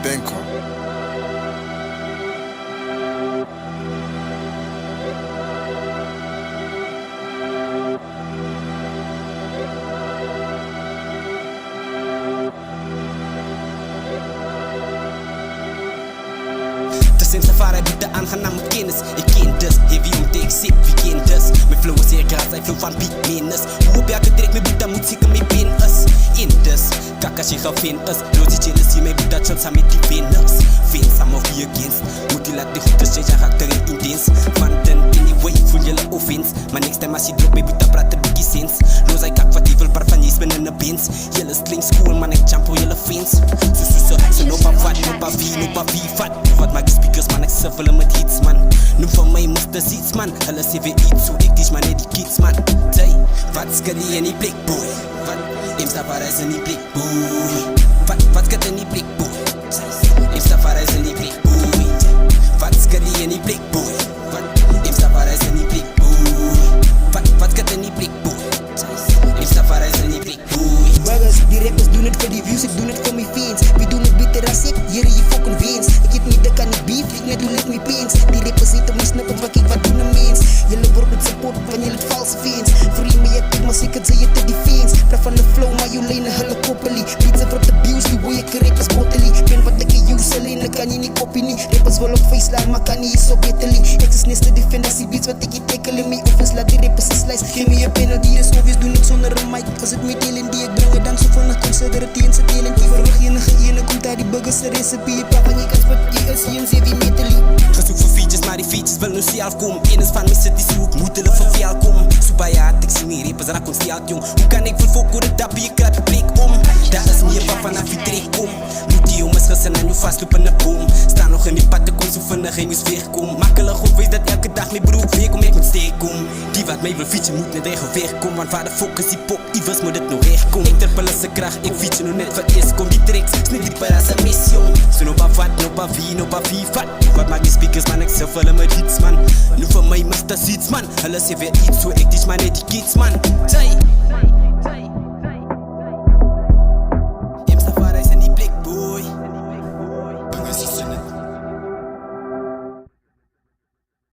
Denko. Sem safari bieden aangenaam met kennis. Ik ken dus, heavy om te accept, wie ken dus. Mijn flow is zeer graag, zijn flow van beat minus. Hoe op elke trek mijn bieden moet zeker mee pin is. In dus, kak als je gevin is. Rosie jealousy, mijn bieden chance aan met die winners. Vince, I'm of you against. Moet je laten goed, dus jij gaat erin intens. Van den anyway, voel je de offense. Maar next time als je drop, mijn bieden praat een biggie sense. Rosie kak wat evil, par van je ben in een bins. Jelle sling school, man ik jump voor jelle fins. Ze no pa vat, no pa wie vat. Wat maak je speakers, man ik suffelen met hits man. Nu van mij moest de seats man. Hulle sê weer iets, so ik teach man net die kids man. Tay, wat skat die in die blik boy? Wat, im Safaris in die blik boy? Wat skat in die blik boy? Im Safaris in die blik boy? Wat skat die in die blik boy? Wat, im Safaris in die blik boy? Wat skat in die blik boy? Im Safaris in die blik boy? Buggers, die rappers doen het voor die views, ik doe het voor mijn fans. Wie doen het beter als ik, hier je fucking wens. Ik heb niet de kan niet beef, ik net doe het mijn pens. Die rappers zitten mijn snippet, wat ik wat doen een mens. Jullie wordt met support van jullie valse fans. Free me je tik, maar zeker ze je te die fans. Praat van de flow, maar jullie een hele koppelie. Beats en prot abuse, die hoe je rappers bottely. Ben wat ik use, alleen dan kan je niet kopie niet. Rappers wil op face line, maar kan niet zo betterly. Ik is neste defender, die beats wat ik je tackle in mijn offense. Laat die rappers een slice, geef me je penalty. Dus obvious, doe het zonder een mic. Als het met delen die ik breng, dan zo van een consider het eens het delen. Die verwacht je komt uit die burgers een recipe. Je praat van je kan spot, je is je wie metally. Gezoek voor features, maar die features wil nu zelf komen. Eén van mij zit die zoek, moet hulle vervelkom. Zo bij je hart, ik zie niet rappers raak ons stelt jong. Hoe kan ik vervolgen de dapje, je kruipt de blik om. Dat is meer van vanaf je trek kom. Moet die jongens gessen aan je vastlopen naar boom. Staan nog in die pad, de kom zo vinnig en je sfeer kom. Makkelijk of wees dat elke dag mijn broek weer kom, ik moet steek kom. Die wat mij wil fietsen moet net eigen weg komen. Want waar de focus die pop, Ivers moet het nog recht komen. Ik terpel als een kracht, ik fietsen nog net voor eerst. Kom die tricks, snit dieper als een mission. Zo no pa vat, no pa wie vat. Wat maak die speakers man, ik suffelen met hits man. Nu voor mij must dat iets man. Hulle sê weer iets, so ik teach man net die kids man. Tay.